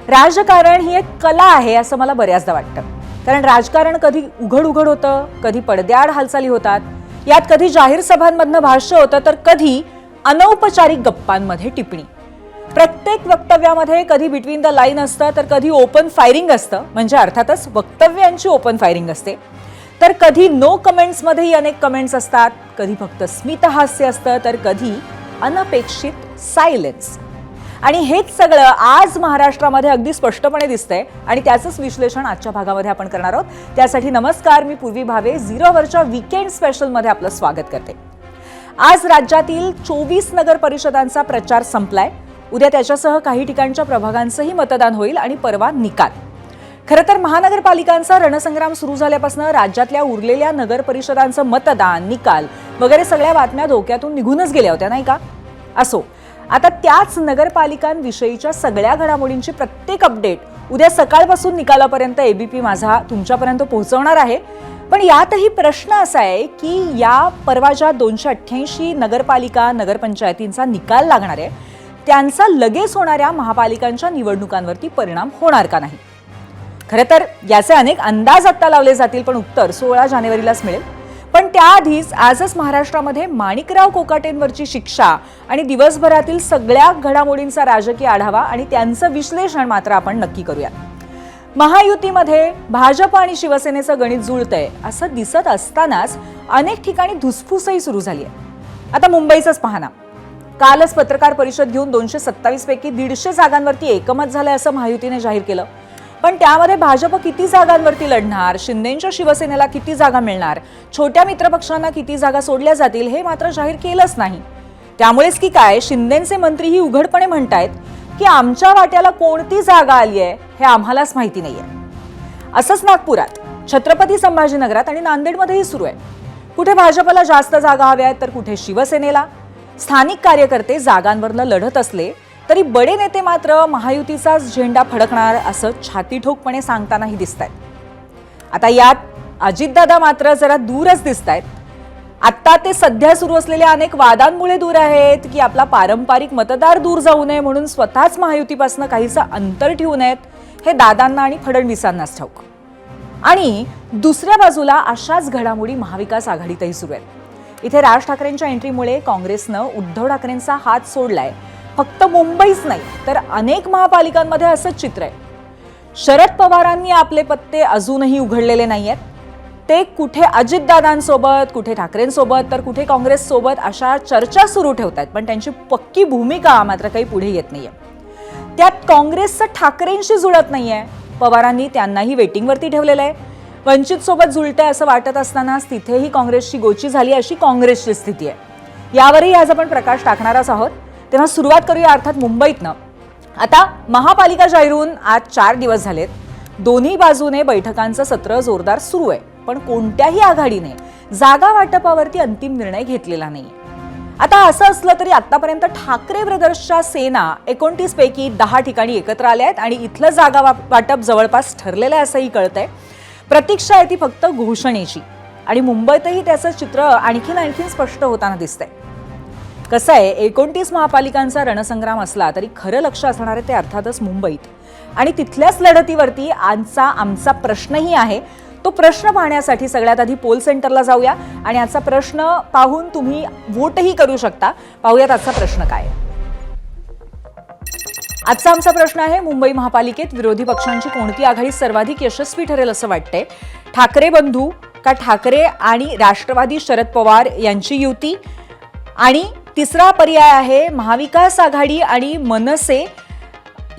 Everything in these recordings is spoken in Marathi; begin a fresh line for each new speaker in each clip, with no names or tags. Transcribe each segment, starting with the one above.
राजकारण ही एक कला आहे असं मला बऱ्याचदा वाटतं. कारण राजकारण कधी उघड उघड होतं, कधी पडद्याआड हालचाली होतात, यात कधी जाहीर सभांमधनं भाष्य होतं तर कधी अनौपचारिक गप्पांमध्ये टिप्पणी. प्रत्येक वक्तव्यामध्ये कधी बिटवीन द लाईन असतं तर कधी ओपन फायरिंग असतं, म्हणजे अर्थातच वक्तव्यांची ओपन फायरिंग असते. तर कधी नो कमेंट्समध्येही अनेक कमेंट्स असतात, कधी फक्त स्मितहास्य असतं तर कधी अनपेक्षित सायलेन्स. आणि हेच सगळं आज महाराष्ट्रामध्ये अगदी स्पष्टपणे दिसतंय आणि त्याचंच विश्लेषण आजच्या भागामध्ये आपण करणार आहोत. त्यासाठी नमस्कार, मी पूर्वी भावे झिरो अवरच्या वीकेंड स्पेशलमध्ये आपलं स्वागत करते. आज राज्यातील 24 नगर परिषदांचा प्रचार संपलाय. उद्या त्याच्यासह काही ठिकाणच्या प्रभागांचंही मतदान होईल आणि परवा निकाल. खरं तर महानगरपालिकांचा रणसंग्राम सुरू झाल्यापासून राज्यातल्या उरलेल्या नगर परिषदांचं मतदान, निकाल वगैरे सगळ्या बातम्या धोक्यातून निघूनच गेल्या होत्या, नाही का? असो, आता त्याच नगरपालिकांविषयीच्या सगळ्या घडामोडींची प्रत्येक अपडेट उद्या सकाळपासून निकालापर्यंत एबीपी माझा तुमच्यापर्यंत पोहोचवणार आहे. पण यातही प्रश्न असा आहे की या परवाच्या 288 नगरपालिका नगरपंचायतींचा निकाल लागणार आहे, त्यांचा लगेच होणाऱ्या महापालिकांच्या निवडणुकांवरती परिणाम होणार का नाही? खरं तर याचे अनेक अंदाज आत्ता लावले जातील, पण उत्तर 16 जानेवारीलाच मिळेल. पण त्याआधीच आजच महाराष्ट्रामध्ये माणिकराव कोकाटेंवरची शिक्षा आणि दिवसभरातील सगळ्या घडामोडींचा राजकीय आढावा आणि त्यांचं विश्लेषण मात्र आपण नक्की करूया. महायुतीमध्ये भाजप आणि शिवसेनेचं गणित जुळतंय असं दिसत असतानाच अनेक ठिकाणी धुसफूसही सुरू झाली आहे. आता मुंबईचंच पाहना. कालच पत्रकार परिषद घेऊन 227 पैकी 150 जागांवरती एकमत झालंय असं महायुतीने जाहीर केलं. पण त्यामध्ये भाजप किती जागांवरती लढणार, शिंदेंच्या शिवसेनेला किती जागा मिळणार, छोट्या मित्रपक्षांना किती जागा सोडल्या जातील हे मात्र जाहीर केलंच नाही. त्यामुळेच की काय, शिंदेंचे मंत्रीही उघडपणे म्हणतायत की आमच्या वाट्याला कोणती जागा आली आहे हे आम्हालाच माहिती नाहीये. असंच नागपुरात, छत्रपती संभाजीनगरात आणि नांदेडमध्येही सुरू आहे. कुठे भाजपला जास्त जागा हव्या आहेत तर कुठे शिवसेनेला. स्थानिक कार्यकर्ते जागांवरनं लढत असले तरी बडे नेते मात्र महायुतीचाच झेंडा फडकणार असं छातीठोकपणे सांगतानाही दिसतायत. आता यात अजितदादा मात्र जरा दूरच दिसतायत. आत्ता ते सध्या सुरू असलेल्या अनेक वादांमुळे दूर आहेत की आपला पारंपरिक मतदार दूर जाऊ नये म्हणून स्वतःच महायुतीपासून काहीसं अंतर ठेवू नयेत हे दादांना आणि फडणवीसांनाच ठाऊक. आणि दुसऱ्या बाजूला अशाच घडामोडी महाविकास आघाडीतही सुरू आहेत. इथे राज ठाकरेंच्या एंट्रीमुळे काँग्रेसनं उद्धव ठाकरेंचा हात सोडलाय. फक्त मुंबईच नाही तर अनेक महापालिकांमध्ये असंच चित्र आहे. शरद पवारांनी आपले पत्ते अजूनही उघडलेले नाहीयेत. ते कुठे अजितदादांसोबत, कुठे ठाकरेंसोबत तर कुठे काँग्रेससोबत अशा चर्चा सुरू ठेवतात, पण त्यांची पक्की भूमिका मात्र काही पुढे येत नाहीये. त्यात काँग्रेसचं ठाकरेंशी जुळत नाहीये. पवारांनी त्यांनाही वेटिंगवरती ठेवलेलं आहे. वंचित सोबत जुळतंय असं वाटत असतानाच तिथेही काँग्रेसची गोची झाली अशी काँग्रेसची स्थिती आहे. यावरही आज आपण प्रकाश टाकणारच आहोत. तेव्हा सुरुवात करूया अर्थात मुंबईतनं. आता महापालिका जाहीर होऊन आज 4 दिवस झालेत. दोन्ही बाजूने बैठकांचं सत्र जोरदार सुरू आहे, पण कोणत्याही आघाडीने जागा वाटपावरती अंतिम निर्णय घेतलेला नाही. आता असं असलं तरी आतापर्यंत ठाकरे ब्रदर्सच्या सेना 29 पैकी 10 ठिकाणी एकत्र आल्या आहेत आणि इथलं जागा वाटप जवळपास ठरलेलं आहे असंही कळतंय. प्रतीक्षा आहे ती फक्त घोषणेची आणि मुंबईतही त्याचं चित्र आणखीन स्पष्ट होताना दिसतंय. कसं आहे, 29 महापालिकांचा रणसंग्राम असला तरी खरं लक्ष असणार आहे ते अर्थातच मुंबईत आणि तिथल्याच लढतीवरती आमचा प्रश्नही आहे. तो प्रश्न पाहण्यासाठी सगळ्यात आधी पोल सेंटरला जाऊया आणि आजचा प्रश्न पाहून तुम्ही वोटही करू शकता. पाहूयात आजचा प्रश्न काय. आजचा आमचा प्रश्न आहे, मुंबई महापालिकेत विरोधी पक्षांची कोणती आघाडी सर्वाधिक यशस्वी ठरेल असं वाटतंय? ठाकरे बंधू का ठाकरे आणि राष्ट्रवादी शरद पवार यांची युती? आणि तिसरा पर्याय आहे महाविकास आघाडी आणि मनसे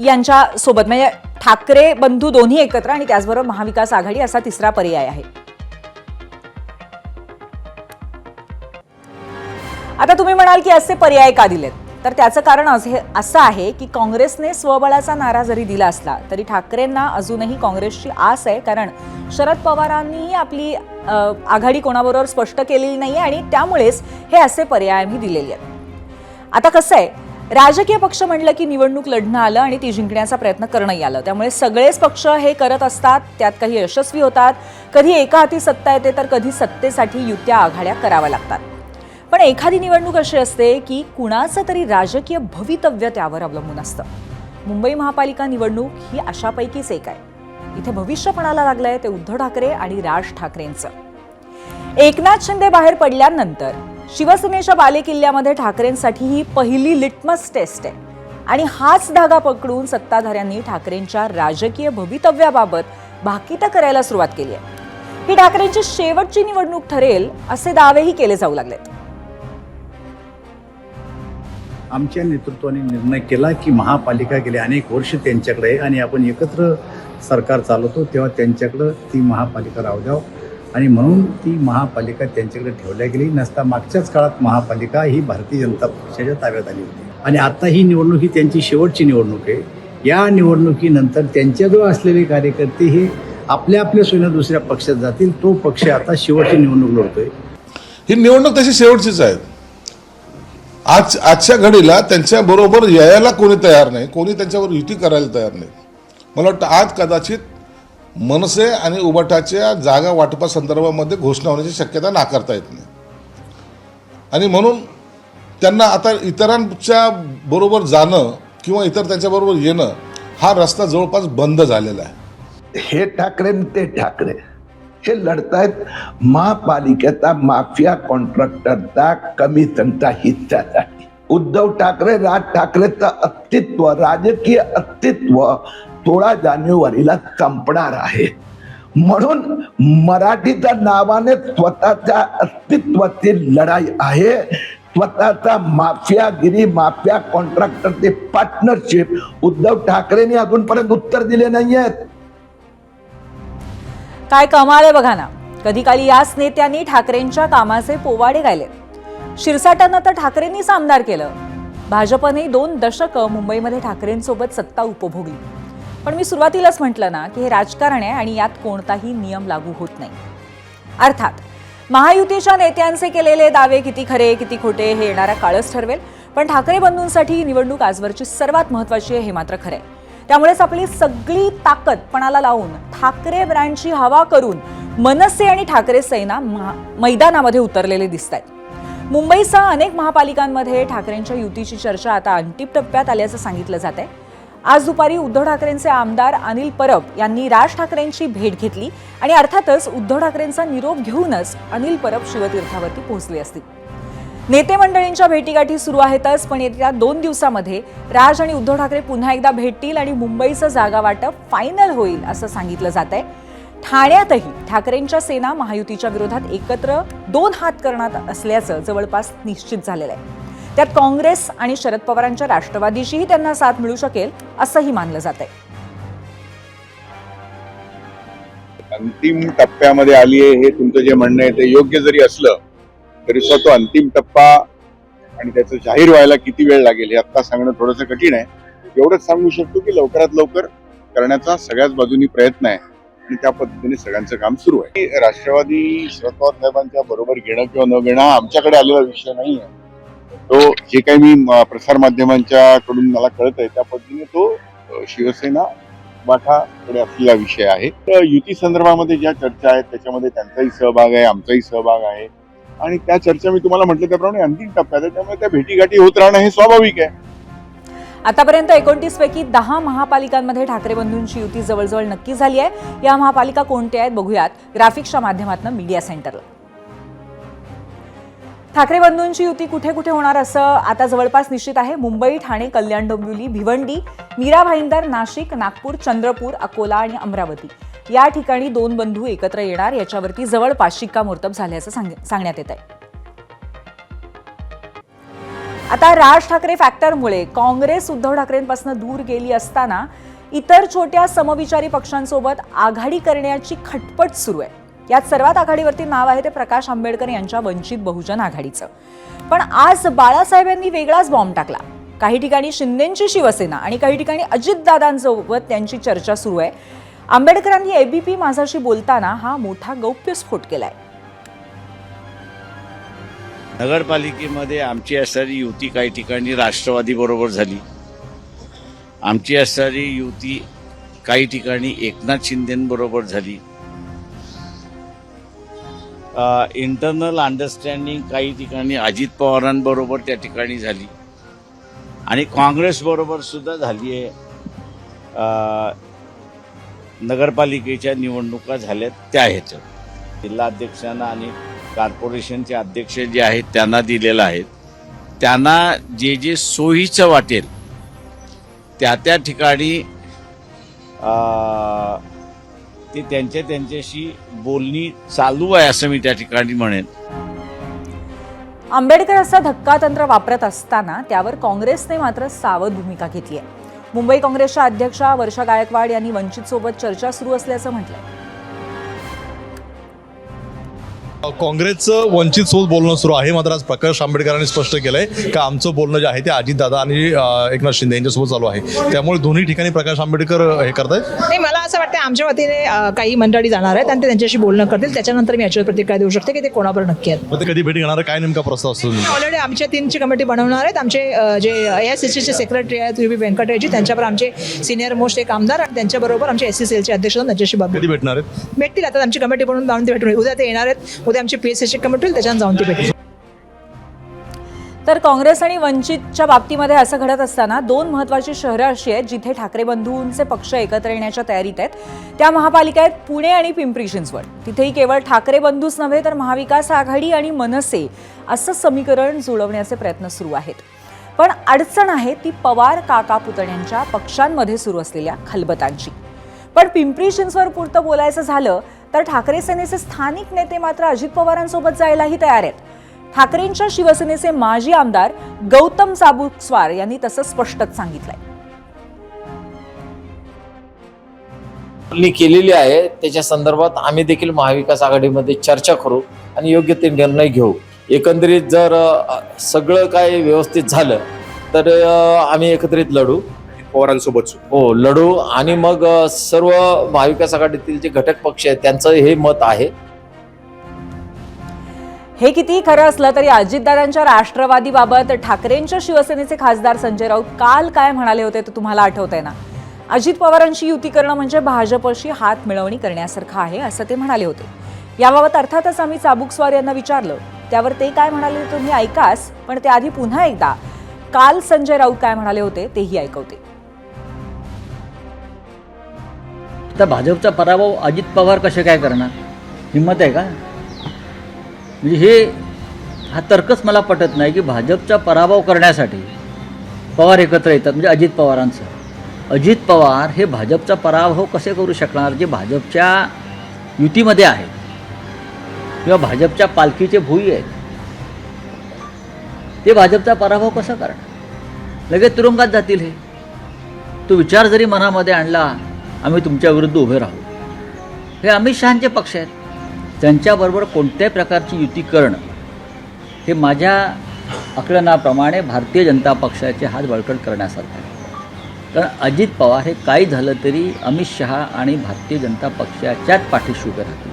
यांच्या सोबत, म्हणजे ठाकरे बंधू दोन्ही एकत्र आणि त्याचबरोबर महाविकास आघाडी असा तिसरा पर्याय आहे. आता तुम्ही म्हणाल की असे पर्याय का दिलेत, तर त्याचं कारण असं आहे की काँग्रेसने स्वबळाचा नारा जरी दिला असला तरी ठाकरेंना अजूनही काँग्रेसची आस आहे, कारण शरद पवारांनीही आपली आघाडी कोणाबरोबर स्पष्ट केलेली नाहीये आणि त्यामुळेच हे असे पर्याय मी दिलेले आहेत. आता कसं आहे, राजकीय पक्ष म्हणलं की निवडणूक लढणं आलं आणि ती जिंकण्याचा प्रयत्न करणंही आलं. त्यामुळे सगळेच पक्ष हे करत असतात. त्यात काही यशस्वी होतात, कधी एका हाती सत्ता येते तर कधी सत्तेसाठी युत्या आघाड्या कराव्या लागतात. पण एखादी निवडणूक अशी असते की कुणाचं तरी राजकीय भवितव्य त्यावर अवलंबून असतं. मुंबई महापालिका निवडणूक ही अशापैकीच एक आहे. इथे भविष्य पणाला लागलंय ते उद्धव ठाकरे आणि राज ठाकरेंचं. एकनाथ शिंदे बाहेर पडल्यानंतर शिवसेनेच्या बालेकिल्ल्यामध्ये ठाकरेंसाठी ही पहिली लिटमस टेस्ट आहे आणि हाच धागा पकडून सत्ताधाऱ्यांनी ठाकरेंच्या राजकीय भवितव्याबाबत भाकीतं करायला सुरुवात केली आहे. ही ठाकरेंची शेवटची निवडणूक ठरेल असे दावेही केले जाऊ लागलेत.
आमच्या नेतृत्वाने निर्णय केला की महापालिका गेले अनेक वर्ष त्यांच्याकडे आहे आणि आपण एकत्र सरकार चालवतो तेव्हा त्यांच्याकडं ती महापालिका राहू द्यावं आणि म्हणून ती महापालिका त्यांच्याकडे ठेवल्या गेली नसता मागच्याच काळात महापालिका ही भारतीय जनता पक्षाच्या ताब्यात आली होती आणि आता ही निवडणूक ही त्यांची शेवटची निवडणूक आहे. या निवडणुकीनंतर त्यांच्याजवळ असलेले कार्यकर्ते हे आपल्या सोयीनं दुसऱ्या पक्षात जातील. तो पक्ष आता शेवटची निवडणूक लढतोय.
ही निवडणूक तशी शेवटचीच आहे. आजच्या घडीला त्यांच्या बरोबर यायला कोणी तयार नाही, कोणी त्यांच्यावर युती करायला तयार नाही. मला वाटतं आज कदाचित मनसे आणि उबाटाच्या जागा वाटपासंदर्भामध्ये घोषणा होण्याची शक्यता नाकारता येत नाही आणि म्हणून त्यांना आता इतरांच्या बरोबर जाणं किंवा इतर त्यांच्याबरोबर येणं हा रस्ता जवळपास बंद झालेला आहे.
हे ठाकरे ते ठाकरे हे लढतायत महापालिकेचा माफिया कॉन्ट्रॅक्टरचा कमी त्यांचा हिस्सासाठी. उद्धव ठाकरे राज ठाकरेचं अस्तित्व राजकीय अस्तित्व 16 जानेवारीला संपणार आहे. म्हणून मराठीच्या नावाने स्वतःच्या अस्तित्वाची लढाई आहे. स्वतःचा माफियागिरी माफिया कॉन्ट्रॅक्टरचे पार्टनरशिप उद्धव ठाकरेंनी अजूनपर्यंत उत्तर दिले नाहीयेत.
काय कमाल आहे बघा ना. कधी काळी याच नेत्यांनी ठाकरेंच्या कामाचे पोवाडे गायले. शिरसाटांना तर ठाकरेंनीच आमदार केलं. भाजपने 2 दशकं मुंबईमध्ये ठाकरेंसोबत सत्ता उपभोगली. पण मी सुरुवातीलाच म्हटलं ना की हे राजकारण आहे आणि यात कोणताही नियम लागू होत नाही. अर्थात महायुतीच्या नेत्यांचे केलेले दावे किती खरे किती खोटे हे येणारा काळच ठरवेल. पण ठाकरे बंधूंसाठी ही निवडणूक आजवरची सर्वात महत्त्वाची आहे हे मात्र खरं आहे. त्यामुळेच आपली सगळी ताकद पणाला लावून ठाकरे ब्रँडची हवा करून मनसे आणि ठाकरे सेना मैदानामध्ये उतरलेले दिसत आहेत. मुंबईसह अनेक महापालिकांमध्ये ठाकरेंच्या युतीची चर्चा आता अंतिम टप्प्यात आल्याचं सांगितलं जात आहे. आज दुपारी उद्धव ठाकरेंचे आमदार अनिल परब यांनी राज ठाकरेंची भेट घेतली आणि अर्थातच उद्धव ठाकरेंचा निरोप घेऊनच अनिल परब शिवतीर्थावरती पोहोचले असतील. नेते मंडळींच्या भेटीगाठी सुरू आहेतच, पण येत्या 2 दिवसामध्ये राज आणि उद्धव ठाकरे पुन्हा एकदा भेटतील आणि मुंबईचं जागा वाटप फायनल होईल असं सांगितलं जात आहे. ठाण्यातही ठाकरेंच्या सेना महायुतीच्या विरोधात एकत्र 2 हात करणार असल्याचं जवळपास निश्चित झालेलं आहे. त्यात काँग्रेस आणि शरद पवारांच्या राष्ट्रवादीशीही त्यांना साथ मिळू शकेल असंही मानलं जात आहे.
अंतिम टप्प्यामध्ये आली आहे हे तुमचं जे म्हणणं आहे ते योग्य जरी असलं तरी सुद्धा तो अंतिम टप्पा आणि त्याचं जाहीर व्हायला किती वेळ लागेल हे आता सांगणं थोडंसं कठीण आहे. एवढंच सांगू शकतो की लवकरात लवकर करण्याचा सगळ्याच बाजूंनी प्रयत्न आहे आणि त्या पद्धतीने सगळ्यांचं काम सुरू आहे. राष्ट्रवादी शरद पवार साहेबांच्या बरोबर घेणं किंवा न घेणं हा आमच्याकडे आलेला विषय नाही आहे. तो जे काही मी प्रसारमाध्यमांच्या कडून मला कळत आहे त्या पद्धतीने तो शिवसेना बाठाकडे असलेला विषय आहे. तर युती संदर्भामध्ये ज्या चर्चा आहेत त्याच्यामध्ये त्यांचाही सहभाग आहे आमचाही सहभाग आहे आणि त्या चर्चा मी तुम्हाला म्हटलं त्याप्रमाणे अंतिम टप्प्यात आहे. त्यामुळे त्या भेटीगाठी होत राहणं हे स्वाभाविक आहे.
आतापर्यंत 29 पैकी 10 महापालिकांमध्ये ठाकरे बंधूंची युती जवळजवळ नक्की झाली आहे. या महापालिका कोणत्या आहेत बघूयात ग्राफिक्सच्या माध्यमातून मीडिया सेंटरला. ठाकरे बंधूंची युती कुठे कुठे होणार असं आता जवळपास निश्चित आहे. मुंबई, ठाणे, कल्याण, डोंबिवली, भिवंडी, मीरा भाईंदर, नाशिक, नागपूर, चंद्रपूर, अकोला आणि अमरावती या ठिकाणी 2 बंधू एकत्र येणार याच्यावरती जवळपास शिक्कामोर्तब झाल्याचं सांगण्यात येत आहे. आता राज ठाकरे फॅक्टरमुळे काँग्रेस उद्धव ठाकरेंपासून दूर गेली असताना इतर छोट्या समविचारी पक्षांसोबत आघाडी करण्याची खटपट सुरू आहे. यात सर्वात आघाडीवरती नाव आहे ते प्रकाश आंबेडकर यांच्या वंचित बहुजन आघाडीचं. पण आज बाळासाहेब यांनी वेगळाच बॉम्ब टाकला. काही ठिकाणी शिंदेंची शिवसेना आणि काही ठिकाणी अजितदादांसोबत त्यांची चर्चा सुरू आहे. आंबेडकरांनी एबीपी माझाशी बोलताना हा मोठा गौप्यस्फोट केलाय.
नगरपालिकेमध्ये आमची असणारी युती काही ठिकाणी राष्ट्रवादी बरोबर झाली. आमची असणारी युती काही ठिकाणी एकनाथ शिंदेबरोबर झाली. इंटरनल अंडरस्टँडिंग काही ठिकाणी अजित पवारांबरोबर त्या ठिकाणी झाली आणि काँग्रेस बरोबर सुद्धा झाली आहे. नगरपालिकेच्या निवडणुका झाल्या त्या ह्याच्यात जिल्हाध्यक्षांना आणि कॉर्पोरेशनचे अध्यक्ष जे आहेत त्यांना दिलेलं आहे. त्यांना जे जे सोयीचं वाटेल त्या ठिकाणी ते त्यांच्याशी बोलणी चालू आहे असं मी त्या ठिकाणी म्हणेन.
आंबेडकर असा धक्कातंत्र वापरत असताना त्यावर काँग्रेसने मात्र सावध भूमिका घेतली आहे. मुंबई काँग्रेसच्या अध्यक्षा वर्षा गायकवाड यांनी वंचित सोबत चर्चा सुरू असल्याचं म्हटलंय.
काँग्रेसचं वंचित सोबत बोलणं सुरू आहे, मात्र आज प्रकाश आंबेडकरांनी स्पष्ट केलंय का आमचं बोलणं जे आहे ते अजितदादा आणि एकनाथ शिंदे यांच्यासोबत चालू आहे. त्यामुळे दोन्ही ठिकाणी प्रकाश आंबेडकर हे करतायत.
नाही, मला असं वाटतं आमच्या वतीने काही मंडळी जाणार आहेत आणि ते त्यांच्याशी बोलणं करतील. त्याच्यानंतर मी याच्यावर प्रतिक्रिया देऊ शकते की ते कोणावर नक्की आहेत.
मग ते कधी भेटी घेणार, काय नेमका प्रस्ताव असतो?
ऑलरेडी आमच्या 3ची कमिटी बनवणार आहेत. आमचे जे AICCचे सेक्रेटरी आहेत UB व्यंकटेशजी, त्यांच्यावर आमचे सिनियर मोस्ट एक आमदार आणि त्यांच्याबरोबर आमचे SCCLचे अध्यक्ष त्यांच्याशी
कधी भेटणार आहेत?
भेटतील. आता आमची कमिटी बनवून जाऊन ते भेटून उद्या ते येणार आहेत. उद्या आमची PSCची कमिटी होईल, त्याच्यानं जाऊन ते भेटेल.
तर काँग्रेस आणि वंचितच्या बाबतीमध्ये असं घडत असताना 2 महत्त्वाची शहरं अशी आहेत जिथे ठाकरे बंधूंचे पक्ष एकत्र येण्याच्या तयारीत आहेत. त्या महापालिका आहेत पुणे आणि पिंपरी चिंचवड. तिथेही केवळ ठाकरे बंधूच नव्हे तर महाविकास आघाडी आणि मनसे असं समीकरण जुळवण्याचे प्रयत्न सुरू आहेत. पण अडचण आहे ती पवार काका पुतण्यांच्या पक्षांमध्ये सुरू असलेल्या खलबतांची. पण पिंपरी चिंचवड पुरतं बोलायचं झालं तर ठाकरे सेनेचे स्थानिक नेते मात्र अजित पवारांसोबत जायलाही तयार आहेत. ठाकरेंच्या शिवसेनेचे माजी आमदार गौतम चाबुकस्वार यांनी तसं स्पष्टच सांगितलंय.
केलेली आहे त्याच्या संदर्भात आम्ही देखील महाविकास आघाडीमध्ये चर्चा करू आणि योग्य ते निर्णय घेऊ. एकंदरीत जर सगळं काय व्यवस्थित झालं तर आम्ही एकत्रित लढू,
पवारांसोबत
हो लढू. आणि मग सर्व महाविकास आघाडीतील जे घटक पक्ष आहेत त्यांचं हे मत आहे.
हे कितीही खरं असलं तरी अजितदादांच्या राष्ट्रवादीबाबत ठाकरेंच्या शिवसेनेचे खासदार संजय राऊत काल काय म्हणाले होते ते तुम्हाला आठवतंय ना? अजित पवारांची युती करणं म्हणजे भाजपशी हात मिळवणी करण्यासारखं आहे असं ते म्हणाले होते. याबाबत अर्थातच आम्ही चाबुकस्वार यांना विचारलं. त्यावर ते काय म्हणाले तुम्ही ऐकाच, पण त्याआधी पुन्हा एकदा काल संजय राऊत काय म्हणाले होते तेही ऐकवते.
तर भाजपचा पराभव अजित पवार कसे काय करणार? हिंमत आहे का? म्हणजे हा तर्कच मला पटत नाही की भाजपचा पराभव करण्यासाठी पवार एकत्र येतात. म्हणजे अजित पवारांचं अजित पवार हे भाजपचा पराभव कसे करू शकणार जे भाजपच्या युतीमध्ये आहेत किंवा भाजपच्या पालखीचे भुई आहेत? ते भाजपचा पराभव कसा करणार? लगेच तुरुंगात जातील. हे तो विचार जरी मनामध्ये आणला आम्ही तुमच्या विरुद्ध उभे राहू, हे अमित शहांचे पक्ष आहेत. त्यांच्याबरोबर कोणत्याही प्रकारची युती करणं हे माझ्या आकलनाप्रमाणे भारतीय जनता पक्षाचे हात बळकट करण्यासारखं आहे. कारण अजित पवार हे काही झालं तरी अमित शहा आणि भारतीय जनता पक्षाच्याच पाठीशी उभे राहतील.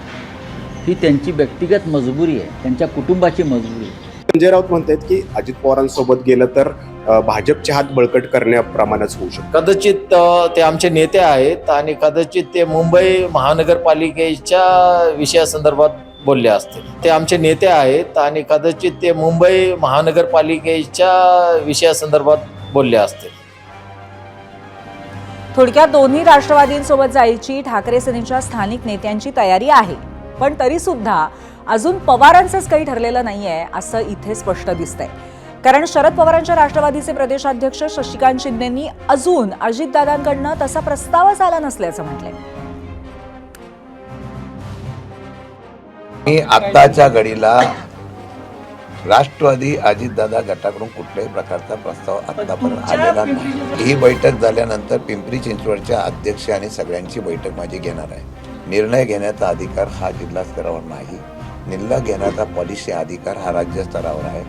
ही त्यांची व्यक्तिगत मजबुरी आहे, त्यांच्या कुटुंबाची मजबुरी आहे.
संजय राऊत म्हणतात की अजित पवारांसोबत गेलं तर भाजपचे हात बळकट करण्याप्रमाणेच होऊ शकतं.
कदाचित ते आमचे नेते आहेत आणि कदाचित ते मुंबई महानगरपालिकेच्या विषयासंदर्भात बोलले असतील. ते आमचे नेते आहेत आणि कदाचित ते मुंबई महानगरपालिकेच्या विषयासंदर्भात बोलले असतील.
थोडक्यात दोन्ही राष्ट्रवादींसोबत जायची ठाकरे सेनेच्या स्थानिक नेत्यांची तयारी आहे. पण तरी सुद्धा अजून पवारांचंच काही ठरलेलं नाहीये असं इथे स्पष्ट दिसतंय. कारण शरद पवारांच्या राष्ट्रवादीचे प्रदेशाध्यक्ष शशिकांत शिंदेंनी अजून अजितदादांकडनं तसा प्रस्तावच आला नसल्याचं म्हटलंय.
मी आत्ताच्या घडीला राष्ट्रवादी अजितदादा गटाकडून कुठल्याही प्रकारचा प्रस्ताव आतापर्यंत आलेला नाही. ही बैठक झाल्यानंतर पिंपरी चिंचवडच्या अध्यक्ष आणि सगळ्यांची बैठक माझी घेणार आहे. निर्णय घेण्याचा अधिकार हा जिल्हा स्तरावर नाही, निर्णय घेण्याचा पॉलिसी अधिकार हा राज्य स्तरावर आहे.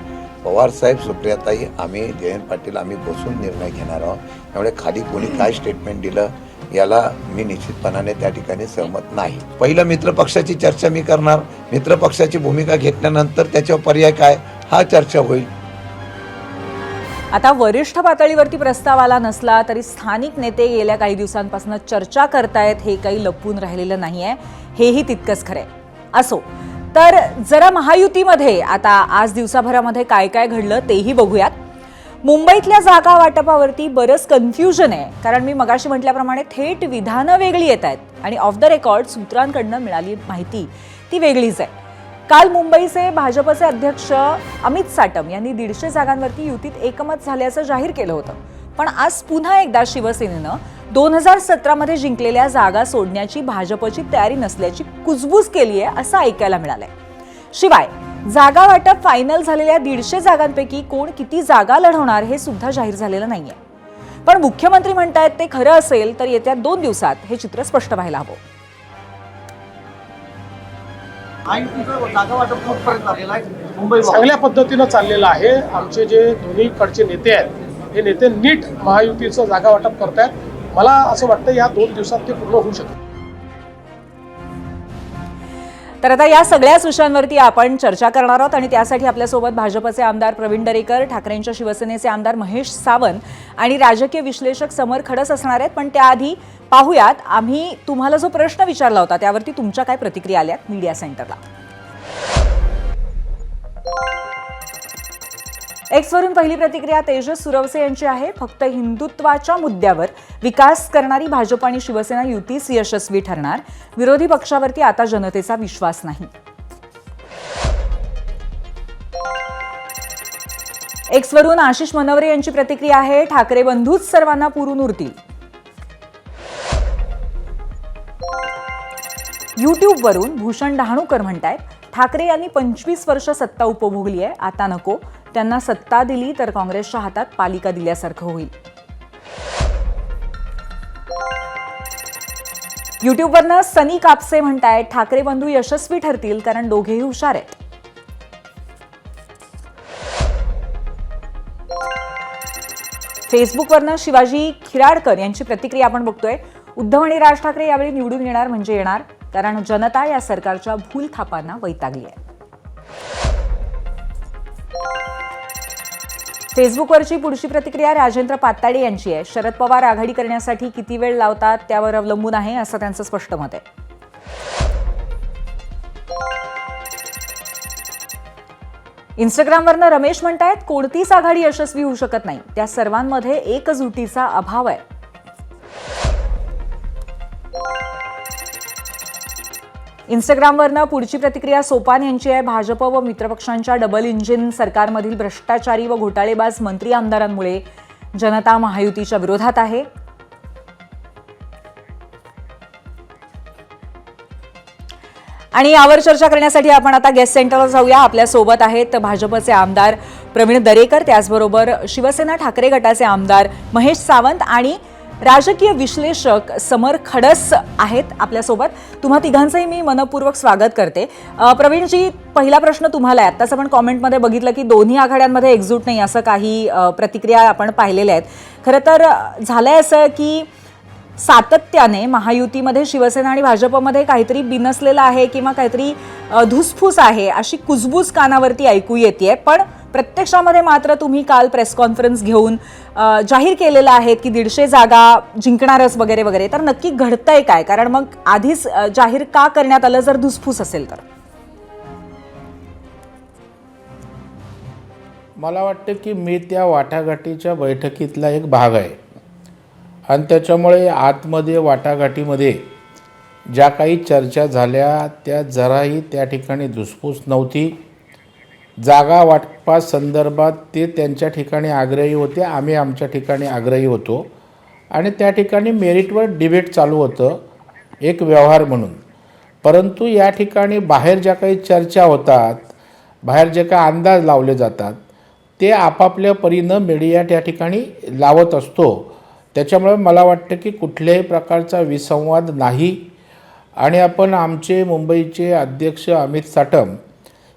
पवारसाहेब, सुप्रियाताई, आम्ही जयंत पाटील आम्ही बसून निर्णय घेणार आहोत. त्यामुळे खाली कोणी काय स्टेटमेंट दिलं याला मी निश्चितपणाने त्या ठिकाणी सहमत नाही. पहिलं मित्रपक्षाची चर्चा मी करणार. मित्रपक्षाची भूमिका घेतल्यानंतर त्याच्यावर पर्याय काय हा चर्चा होईल.
आता वरिष्ठ पातळीवरती प्रस्ताव आला नसला तरी स्थानिक नेते गेल्या काही दिवसांपासून चर्चा करतायत हे काही लपून राहिलेलं नाहीये, हेही तितकंच खरंय. असो तर जरा महायुतीमध्ये आता आज दिवसाभरामध्ये काय काय घडलं तेही बघूयात. मुंबईतल्या जागा वाटपावरती बरंच कन्फ्युजन आहे, कारण मी मगाशी म्हटल्याप्रमाणे थेट विधानं वेगळी येत आहेत आणि ऑफ द रेकॉर्ड सूत्रांकडनं मिळाली माहिती ती वेगळीच आहे. काल मुंबईचे भाजपचे अध्यक्ष अमित साटम यांनी 150 जागांवरती युतीत एकमत झाल्याचं जाहीर केलं होतं. पण आज पुन्हा एकदा शिवसेनेनं 2017 मध्ये जिंकलेल्या जागा सोडण्याची भाजपची तयारी नसल्याची कुजबूज केली आहे असं ऐकायला मिळालंय. शिवाय जागा वाटप फायनल झालेल्या 150 जागांपैकी कोण किती जागा लढवणार हे सुद्धा जाहीर झालेलं नाहीये. पण मुख्यमंत्री म्हणतायत ते खरं असेल तर येत्या 2 दिवसात हे चित्र स्पष्ट व्हायला हवं.
चांगल्या पद्धतीनं चाललेलं आहे. आमचे जे दोन्हीकडचे नेते आहेत हे नेते नीट महायुतीचं जागा वाटप करतायत. मला असं वाटतं या 2 दिवसात ते पूर्ण होऊ शकतं.
तर आता या सगळ्याच विषयांवरती आपण चर्चा करणार आहोत आणि त्यासाठी आपल्यासोबत भाजपचे आमदार प्रवीण दरेकर, ठाकरेंच्या शिवसेनेचे आमदार महेश सावंत आणि राजकीय विश्लेषक समर खडस असणार आहेत. पण त्याआधी पाहूयात आम्ही तुम्हाला जो प्रश्न विचारला होता त्यावरती तुमच्या काय प्रतिक्रिया आल्यात मीडिया सेंटरला. एक्सवरून पहिली प्रतिक्रिया तेजस सुरवसे यांची आहे. फक्त हिंदुत्वाच्या मुद्द्यावर विकास करणारी भाजप आणि शिवसेना युतीच यशस्वी ठरणार. विरोधी पक्षावरती आता जनतेचा विश्वास नाही. एक्सवरून आशिष मनवरे यांची प्रतिक्रिया आहे. ठाकरे बंधूच सर्वांना पुरून उरतील. युट्यूबवरून भूषण डहाणूकर म्हणतायत ठाकरे यांनी 25 वर्ष सत्ता उपभोगली आहे, आता नको. त्यांना सत्ता दिली तर काँग्रेसच्या हातात पालिका दिल्यासारखं होईल. युट्यूबवरनं सनी कापसे म्हणतायत ठाकरे बंधू यशस्वी ठरतील कारण दोघेही हुशार आहेत. फेसबुकवरनं शिवाजी खिराडकर यांची प्रतिक्रिया आपण बघतोय. उद्धव आणि राज ठाकरे यावेळी निवडून येणार म्हणजे येणार, कारण जनता या सरकारच्या भूल थापांना वैतागली आहे. फेसबुकवरची पुढची प्रतिक्रिया राजेंद्र पाताडे यांची आहे. शरद पवार आघाडी करण्यासाठी किती वेळ लावतात त्यावर अवलंबून आहे असं त्यांचं स्पष्ट मत आहे. इंस्टाग्रामवरनं रमेश म्हणतायत कोणतीच आघाडी यशस्वी होऊ शकत नाही, त्या सर्वांमध्ये एकजुटीचा अभाव आहे. इंस्टाग्रामवरनं पुढची प्रतिक्रिया सोपान यांची आहे. भाजप व मित्रपक्षांच्या डबल इंजिन सरकारमधील भ्रष्टाचारी व घोटाळेबाज मंत्री आमदारांमुळे जनता महायुतीच्या विरोधात आहे. आणि यावर चर्चा करण्यासाठी आपण आता गेस्ट सेंटरवर जाऊया. आपल्यासोबत आहेत भाजपचे आमदार प्रवीण दरेकर, त्याचबरोबर शिवसेना ठाकरे गटाचे आमदार महेश सावंत आणि राजकीय विश्लेषक समर खडस आहेत आपल्यासोबत. तुम्हा तिघांचंही मी मनपूर्वक स्वागत करते. प्रवीणजी, पहिला प्रश्न तुम्हाला आहे. आत्ताच आपण कॉमेंटमध्ये बघितलं की दोन्ही आघाड्यांमध्ये एकजूट नाही असं काही प्रतिक्रिया आपण पाहिलेल्या आहेत. खरं तर झालंय असं की सातत्याने महायुतीमध्ये शिवसेना आणि भाजपमध्ये काहीतरी बिनसलेलं आहे किंवा काहीतरी धुसफूस आहे अशी कुजबूज कानावरती ऐकू येते. पण प्रत्यक्षामध्ये मात्र तुम्ही काल प्रेस कॉन्फरन्स घेऊन जाहीर केलेलं आहे की 150 जागा जिंकणारच वगैरे वगैरे. तर नक्की घडतंय काय? कारण मग आधीच जाहीर का करण्यात आलं जर धुसफूस असेल तर?
मला वाटतं की मी त्या वाटाघाटीच्या बैठकीतला एक भाग आहे आणि त्याच्यामुळे आतमध्ये वाटाघाटीमध्ये ज्या काही चर्चा झाल्या त्या जराही त्या ठिकाणी धुसफूस नव्हती. जागा वाटपासंदर्भात ते त्यांच्या ठिकाणी आग्रही होते, आम्ही आमच्या ठिकाणी आग्रही होतो आणि त्या ठिकाणी मेरिटवर डिबेट चालू होतं एक व्यवहार म्हणून. परंतु या ठिकाणी बाहेर ज्या काही चर्चा होतात, बाहेर जे काही अंदाज लावले जातात ते आपापल्या परीनं मीडिया त्या ठिकाणी लावत असतो. त्याच्यामुळे मला वाटतं की कुठल्याही प्रकारचा विसंवाद नाही. आणि आपण आमचे मुंबईचे अध्यक्ष अमित साटम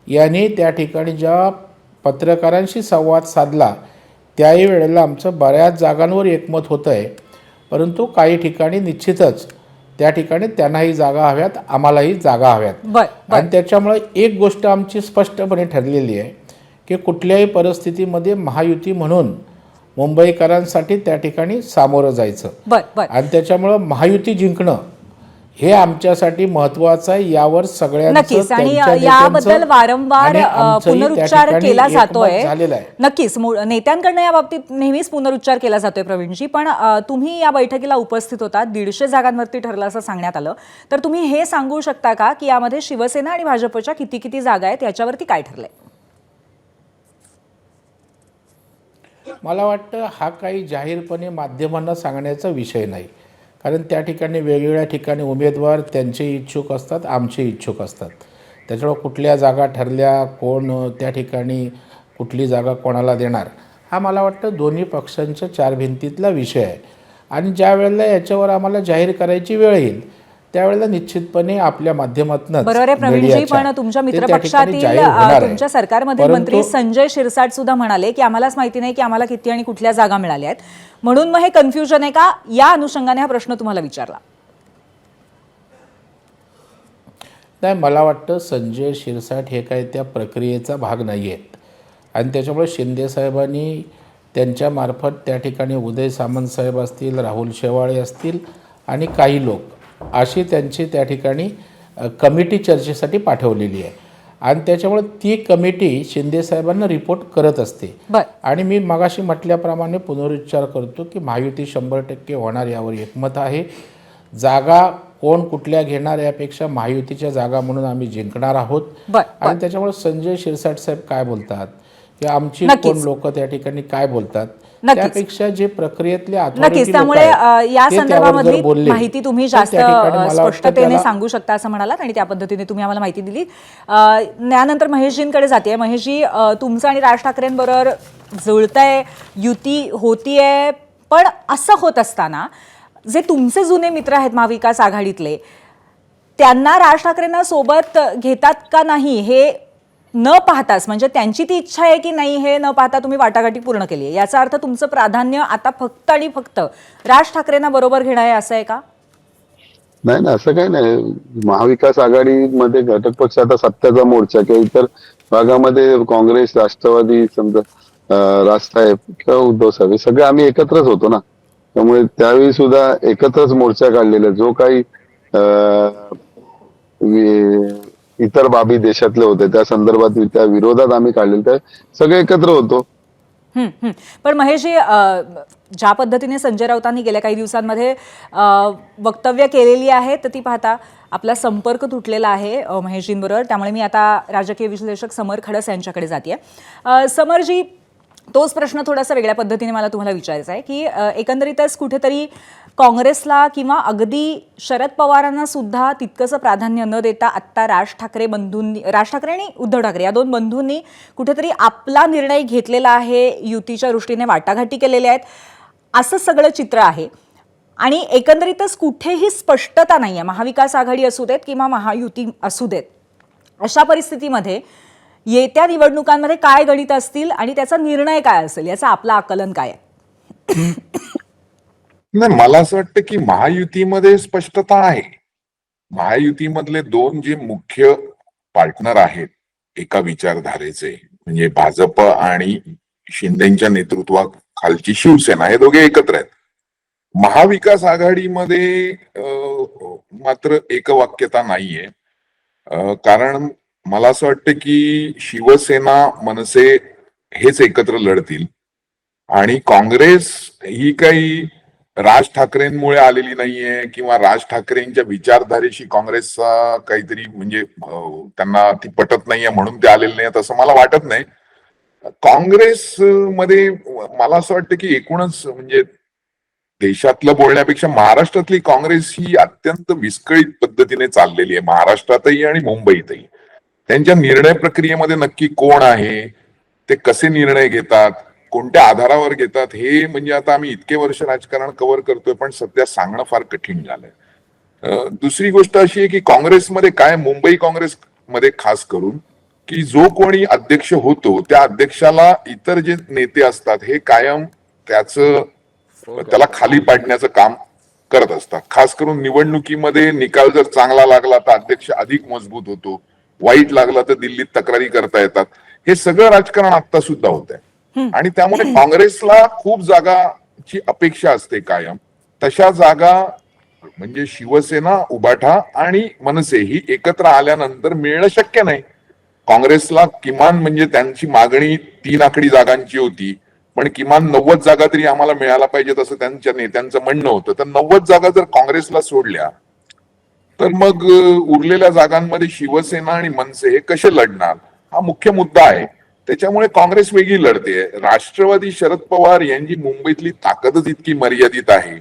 यांनी त्या ठिकाणी ज्या पत्रकारांशी संवाद साधला त्याही वेळेला आमचं बऱ्याच जागांवर एकमत होतं आहे. परंतु काही ठिकाणी निश्चितच त्या ठिकाणी त्यांनाही जागा हव्यात, आम्हालाही जागा हव्यात. आणि त्याच्यामुळे एक गोष्ट आमची स्पष्टपणे ठरलेली आहे की कुठल्याही परिस्थितीमध्ये महायुती म्हणून मुंबईकरांसाठी त्या ठिकाणी सामोरं जायचं. आणि त्याच्यामुळं महायुती जिंकणं हे आमच्यासाठी महत्वाचं आहे. यावर सगळ्यांचं
नक्कीच आणि
त्यांच्या
याबद्दल
नेत्यांचं
वारंवार
आणि आमचंही त्या
पुनरुच्चार
ठिकाणी
केला
एकमत
जातोय.
झालेलं आहे.
नक्कीच नेत्यांकडनं या बाबतीत नेहमीच पुनरुच्चार केला जातोय प्रवीणजी, पण तुम्ही या बैठकीला उपस्थित होता, 150 जागांवरती ठरलं असं सांगण्यात आलं, तर तुम्ही हे सांगू शकता का की यामध्ये शिवसेना आणि भाजपच्या किती किती जागा आहेत, याच्यावरती काय ठरलंय?
मला वाटतं हा काही जाहीरपणे माध्यमांना सांगण्याचा विषय नाही, कारण त्या ठिकाणी वेगवेगळ्या ठिकाणी उमेदवार त्यांचे इच्छुक असतात, आमचे इच्छुक असतात. त्याच्यामुळे कुठल्या जागा ठरल्या, कोण त्या ठिकाणी कुठली जागा कोणाला देणार, हा मला वाटतं दोन्ही पक्षांच्या चार भिंतीतला विषय आहे. आणि ज्या वेळेला याच्यावर आम्हाला जाहीर करायची वेळ येईल त्यावेळेला निश्चितपणे आपल्या माध्यमातून
बरोबर आहे प्रवीणजी, पण तुमच्या मित्रपक्षातील तुमच्या सरकारमधील मंत्री संजय शिरसाट सुद्धा म्हणाले की आम्हालाच माहिती नाही की आम्हाला किती आणि कुठल्या जागा मिळाल्या आहेत, म्हणून मग हे कन्फ्युजन आहे का, या अनुषंगाने हा प्रश्न तुम्हाला विचारला.
नाही, मला वाटतं संजय शिरसाट हे काही त्या प्रक्रियेचा भाग नाही आहेत आणि त्याच्यामुळे शिंदेसाहेबांनी त्यांच्यामार्फत त्या ठिकाणी उदय सामंत साहेब असतील, राहुल शेवाळे असतील आणि काही लोक अशी त्यांची त्या ठिकाणी कमिटी चर्चेसाठी पाठवलेली आहे आणि त्याच्यामुळे ती कमिटी शिंदेसाहेबांना रिपोर्ट करत असते. आणि मी मगाशी म्हटल्याप्रमाणे पुनरुच्चार करतो की महायुती 100% होणार यावर एकमत आहे. जागा कोण कुठल्या घेणार यापेक्षा महायुतीच्या जागा म्हणून आम्ही जिंकणार आहोत. आणि त्याच्यामुळे संजय शिरसाट साहेब काय बोलतात किंवा आमची कोण लोक त्या ठिकाणी काय बोलतात त्यापेक्षा जे प्रक्रियेतले
नक्कीच, त्यामुळे या संदर्भामधली माहिती तुम्ही जास्त स्पष्टतेने सांगू शकता असं म्हणालात आणि त्या पद्धतीने तुम्ही आम्हाला माहिती दिली. त्यानंतर महेशजींकडे जाते. महेशजी, तुमचं आणि राज ठाकरेंबरोबर जुळतंय, युती होतीये, पण असं होत असताना जे तुमचे जुने मित्र आहेत महाविकास आघाडीतले, त्यांना राज ठाकरेंना सोबत घेतात का नाही हे न पाहताच, म्हणजे त्यांची ती इच्छा आहे की नाही हे न पाहता तुम्ही वाटाघाटी पूर्ण केली आहे, याचा अर्थ तुमचं प्राधान्य आता फक्त आणि फक्त राज ठाकरेंना बरोबर घेणं आहे असं आहे का?
नाही ना, असं काही नाही. महाविकास आघाडीमध्ये घटक पक्ष आता सत्याचा मोर्चा किंवा इतर भागामध्ये काँग्रेस, राष्ट्रवादी, समजा राजसाहेब किंवा उद्धव साहेब सगळे आम्ही एकत्रच होतो ना, त्यामुळे त्यावेळी सुद्धा एकत्रच मोर्चा काढलेला. जो काही इतर बाबी देशातले होते त्या संदर्भात त्या विरोधात आम्ही काढलेले, त्या सगळे एकत्र होतो.
पण महेशजी, ज्या पद्धतीने संजय राऊतांनी गेल्या काही दिवसांमध्ये वक्तव्य केलेली आहे तर ती पाहता आपला संपर्क तुटलेला आहे महेशजींबरोबर, त्यामुळे मी आता राजकीय विश्लेषक समर खडस यांच्याकडे जाते. समरजी, तोच प्रश्न थोडासा वेगळ्या पद्धतीने मला तुम्हाला विचारायचा आहे की एकंदरीतच कुठेतरी काँग्रेसला किंवा अगदी शरद पवारांना सुद्धा तितकंसं प्राधान्य न देता आत्ता राज ठाकरे आणि उद्धव ठाकरे या दोन बंधूंनी कुठेतरी आपला निर्णय घेतलेला आहे, युतीच्या दृष्टीने वाटाघाटी केलेल्या आहेत, असं सगळं चित्र आहे. आणि एकंदरीतच कुठेही स्पष्टता नाही आहे, महाविकास आघाडी असू देत किंवा महायुती असू देत. अशा परिस्थितीमध्ये येत्या निवडणुकांमध्ये काय गणित असतील आणि त्याचा निर्णय काय असेल, याचं आपलं आकलन काय आहे?
नाही, मला असं वाटतं की महायुतीमध्ये स्पष्टता आहे. महायुतीमधले दोन जे मुख्य पार्टनर आहेत एका विचारधारेचे, म्हणजे भाजप आणि शिंदेच्या नेतृत्वाखालची शिवसेना, हे दोघे एकत्र आहेत. महाविकास आघाडीमध्ये मात्र एकवाक्यता नाहीये. कारण मला असं वाटतं की शिवसेना, मनसे हेच एकत्र लढतील आणि काँग्रेस ही काही राज ठाकरेंमुळे आलेली नाहीये किंवा राज ठाकरेंच्या विचारधारेशी काँग्रेसचा काहीतरी म्हणजे त्यांना ती पटत नाहीये म्हणून ते आलेले नाहीत असं मला वाटत नाही. काँग्रेसमध्ये मला असं वाटतं की एकूणच म्हणजे देशातलं बोलण्यापेक्षा महाराष्ट्रातली काँग्रेस ही अत्यंत विस्कळीत पद्धतीने चाललेली आहे, महाराष्ट्रातही आणि मुंबईतही. त्यांच्या निर्णय प्रक्रियेमध्ये नक्की कोण आहे, ते कसे निर्णय घेतात, कोणत्या आधारावर घेतात, हे म्हणजे आता आम्ही इतके वर्ष राजकारण कव्हर करतोय पण सध्या सांगणं फार कठीण झालंय. दुसरी गोष्ट अशी आहे की काँग्रेसमध्ये काय, मुंबई काँग्रेसमध्ये खास करून, की जो कोणी अध्यक्ष होतो त्या अध्यक्षाला इतर जे नेते असतात हे कायम त्याला खाली पाडण्याचं काम करत असतात. खास करून निवडणुकीमध्ये निकाल जर चांगला लागला तर अध्यक्ष अधिक मजबूत होतो, वाईट लागला तर दिल्लीत तक्रारी करता येतात. हे सगळं राजकारण आता सुद्धा होत आहे आणि त्यामुळे काँग्रेसला खूप जागाची अपेक्षा असते कायम. तशा जागा म्हणजे शिवसेना, उबाठा आणि मनसे ही एकत्र आल्यानंतर मिळणं शक्य नाही. काँग्रेसला किमान म्हणजे त्यांची मागणी 3 आकडी जागांची होती, पण किमान 90 जागा तरी आम्हाला मिळायला पाहिजेत असं त्यांच्या नेत्यांचं म्हणणं होतं. तर 90 जागा जर काँग्रेसला सोडल्या तर मग उरलेल्या जागांमध्ये शिवसेना आणि मनसे हे कसे लढणार हा मुख्य मुद्दा आहे. त्याच्यामुळे काँग्रेस वेगळी लढते. राष्ट्रवादी शरद पवार यांची मुंबईतली ताकदच इतकी मर्यादित आहे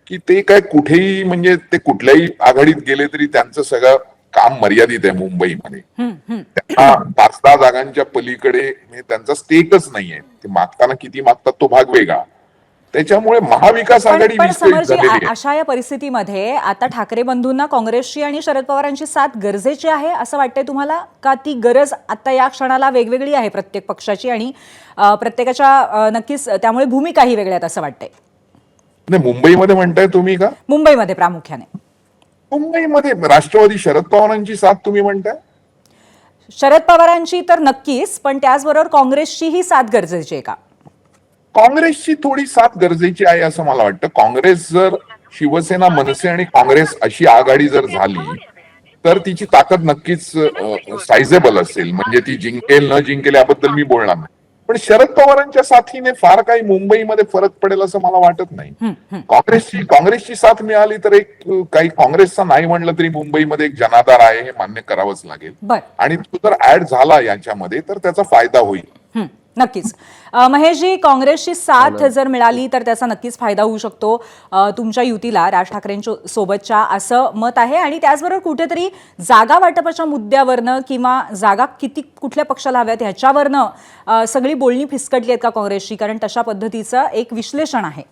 की ते काय कुठेही म्हणजे ते कुठल्याही आघाडीत गेले तरी त्यांचं सगळं काम मर्यादित आहे मुंबईमध्ये. त्यांना 5-10 जागांच्या पलीकडे म्हणजे त्यांचा स्टेकच नाहीये. ते मागताना किती मागतात तो भाग वेगळा. त्याच्यामुळे महाविकास आघाडी
पण
विस्कळीत
समरजी,
झालेली आहे.
अशा या परिस्थितीमध्ये आता ठाकरे बंधूंना काँग्रेसची आणि शरद पवारांची साथ गरजेची आहे असं वाटतंय तुम्हाला, का ती गरज आता या क्षणाला वेगवेगळी आहे प्रत्येक पक्षाची आणि प्रत्येकाच्या नक्कीच त्यामुळे भूमिकाही वेगळ्या आहेत असं वाटतंय?
नाही, मुंबईमध्ये म्हणताय तुम्ही का?
मुंबईमध्ये प्रामुख्याने.
मुंबईमध्ये राष्ट्रवादी शरद पवारांची साथ तुम्ही म्हणताय?
शरद पवारांची तर नक्कीच, पण त्याचबरोबर काँग्रेसचीही साथ गरजेची आहे का?
काँग्रेसची थोडी साथ गरजेची आहे असं मला वाटतं. काँग्रेस जर शिवसेना, मनसे आणि काँग्रेस अशी आघाडी जर झाली तर तिची ताकद नक्कीच सायझेबल असेल. म्हणजे ती जिंकेल न जिंकेल याबद्दल मी बोलणार नाही, पण शरद पवारांच्या साथीने फार काही मुंबईमध्ये फरक पडेल असं मला वाटत नाही. काँग्रेसची साथ मिळाली तर एक काही काँग्रेसचा नाही म्हणलं तरी मुंबईमध्ये एक जनाधार आहे हे मान्य करावंच लागेल. आणि तो जर ऍड झाला याच्यामध्ये तर त्याचा फायदा होईल.
नक्कीच. महेशजी, काँग्रेसची साथ जर मिळाली तर त्याचा नक्कीच फायदा होऊ शकतो तुमच्या युतीला, राज ठाकरेंच्या सोबतच्या, असं मत आहे. आणि त्याचबरोबर कुठेतरी जागा वाटपाच्या मुद्द्यावरनं किंवा जागा किती कुठल्या पक्षाला हव्यात ह्याच्यावरनं सगळी बोलणी फिसकटली आहेत का काँग्रेसची? कारण तशा पद्धतीचं एक विश्लेषण आहे.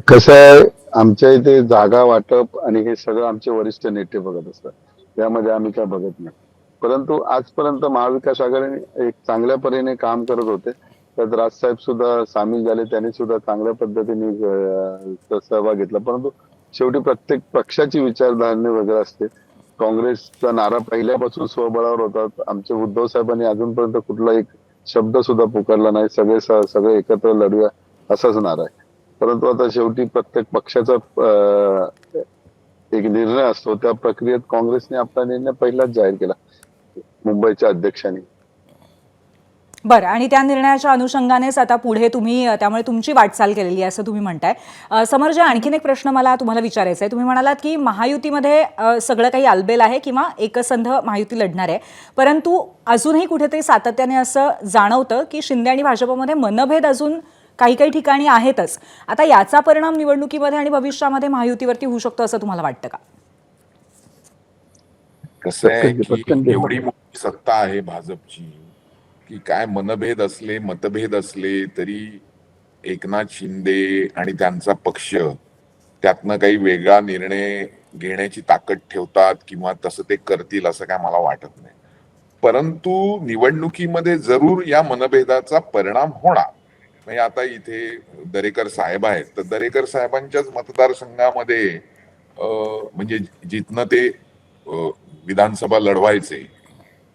कसं आहे, आमच्या इथे जागा वाटप आणि हे सगळं आमचे वरिष्ठ नेते बघत असतात, त्यामध्ये आम्ही काय बघत नाही. परंतु आजपर्यंत महाविकास आघाडी एक चांगल्या परीने काम करत होते. त्यात राजसाहेब सुद्धा सामील झाले, त्यांनी सुद्धा चांगल्या पद्धतीने सहभाग घेतला. परंतु शेवटी प्रत्येक पक्षाची विचारधारणी वगैरे असते. काँग्रेसचा नारा पहिल्यापासून स्वबळावर होता. आमचे उद्धव साहेबांनी अजूनपर्यंत कुठला एक शब्द सुद्धा पुकारला नाही. सगळे एकत्र लढूया असाच नारा आहे. परंतु आता शेवटी प्रत्येक पक्षाचा एक निर्णय असतो. त्या प्रक्रियेत काँग्रेसने आपला निर्णय पहिलाच जाहीर केला मुंबईच्या अध्यक्षांनी.
बरं, आणि त्या निर्णयाच्या अनुषंगानेच आता पुढे तुम्ही त्यामुळे तुमची वाटचाल केलेली आहे असं तुम्ही म्हणताय. समरजी, आणखीन एक प्रश्न मला तुम्हाला विचारायचा आहे. तुम्ही म्हणालात की महायुतीमध्ये सगळं काही आलबेल आहे किंवा एकसंध महायुती लढणार आहे, परंतु अजूनही कुठेतरी सातत्याने असं जाणवतं की शिंदे आणि भाजपमध्ये मनभेद अजून काही काही ठिकाणी आहेतच. आता याचा परिणाम निवडणुकीमध्ये आणि भविष्यामध्ये महायुतीवरती होऊ शकतो असं तुम्हाला वाटतं का?
कसं आहे की एवढी मोठी सत्ता आहे भाजपची की काय मनभेद असले, मतभेद असले तरी एकनाथ शिंदे आणि त्यांचा पक्ष त्यातनं काही वेगळा निर्णय घेण्याची ताकद ठेवतात किंवा तसं ते करतील असं काय मला वाटत नाही. परंतु निवडणुकीमध्ये जरूर या मनभेदाचा परिणाम होणार. म्हणजे आता इथे दरेकर साहेब आहेत, तर दरेकर साहेबांच्याच मतदारसंघामध्ये म्हणजे जिथनं ते विधानसभा लढवायचे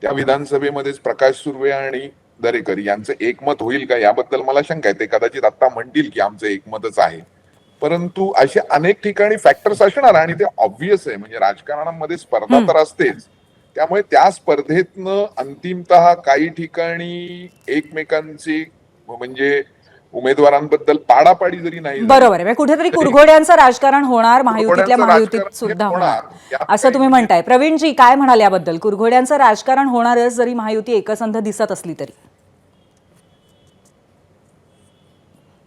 त्या विधानसभेमध्येच प्रकाश सुर्वे आणि दरेकर यांचं एकमत होईल का याबद्दल मला शंका आहे. ते कदाचित आता म्हणतील की आमचं एकमतच आहे, परंतु असे अनेक ठिकाणी फॅक्टर्स असणार आणि ते ऑब्व्हियस आहे. म्हणजे राजकारणामध्ये स्पर्धा तर असतेच, त्यामुळे त्या स्पर्धेतनं अंतिमतः काही ठिकाणी एकमेकांची म्हणजे उमेदवारांबद्दल पाडापाडी जरी नाही,
बरोबर आहे, कुठेतरी कुरघोड्यांचं राजकारण होणार महायुतीतल्या महायुतीत सुद्धा होणार असं तुम्ही म्हणताय. प्रवीणजी, काय म्हणाल याबद्दल? कुरघोड्यांचं राजकारण होणारच जरी महायुती एकसंध दिसत असली तरी.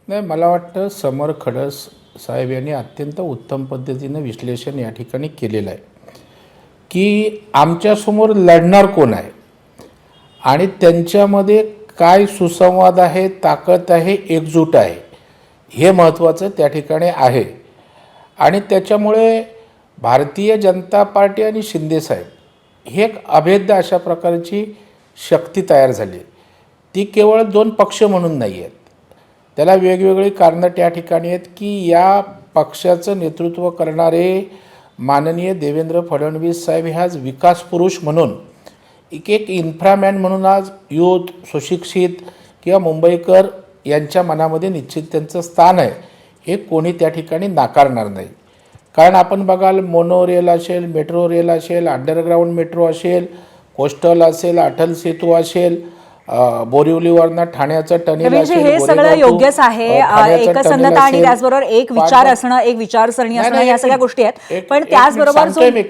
नाही, मला वाटतं समर खडस साहेब यांनी अत्यंत उत्तम पद्धतीनं विश्लेषण या ठिकाणी केलेलं आहे की आमच्यासमोर लढणार कोण आहे आणि त्यांच्यामध्ये काय सुसंवाद आहे, ताकद आहे, एकजूट आहे, हे महत्त्वाचं त्या ठिकाणी आहे. आणि त्याच्यामुळे भारतीय जनता पार्टी आणि शिंदेसाहेब हे एक अभेद्य अशा प्रकारची शक्ती तयार झाली. ती केवळ 2 पक्ष म्हणून नाही आहेत, त्याला वेगवेगळी कारणं त्या ठिकाणी आहेत की या पक्षाचं नेतृत्व करणारे माननीय देवेंद्र फडणवीस साहेब हे आज विकास पुरुष म्हणून एक इन्फ्रामॅन म्हणून आज युथ, सुशिक्षित किंवा मुंबईकर यांच्या मनामध्ये निश्चित त्यांचं स्थान आहे, हे कोणी त्या ठिकाणी नाकारणार नाही. कारण आपण बघाल मोनो रेल असेल, मेट्रो रेल असेल, अंडरग्राऊंड मेट्रो असेल, कोस्टल असेल, अटल सेतू असेल, बोरिवलीवरनं ठाण्याचं टनेल
म्हणजे
असेल,
हे सगळं
गोरेगाव to,
योग्यच आहे.
ठाण्याचं टनेल
एकसंधता आणि
असेल.
त्याचबरोबर एक विचार असणं, एक विचारसरणी असणं, या सगळ्या गोष्टी आहेत. पण त्याचबरोबर
मी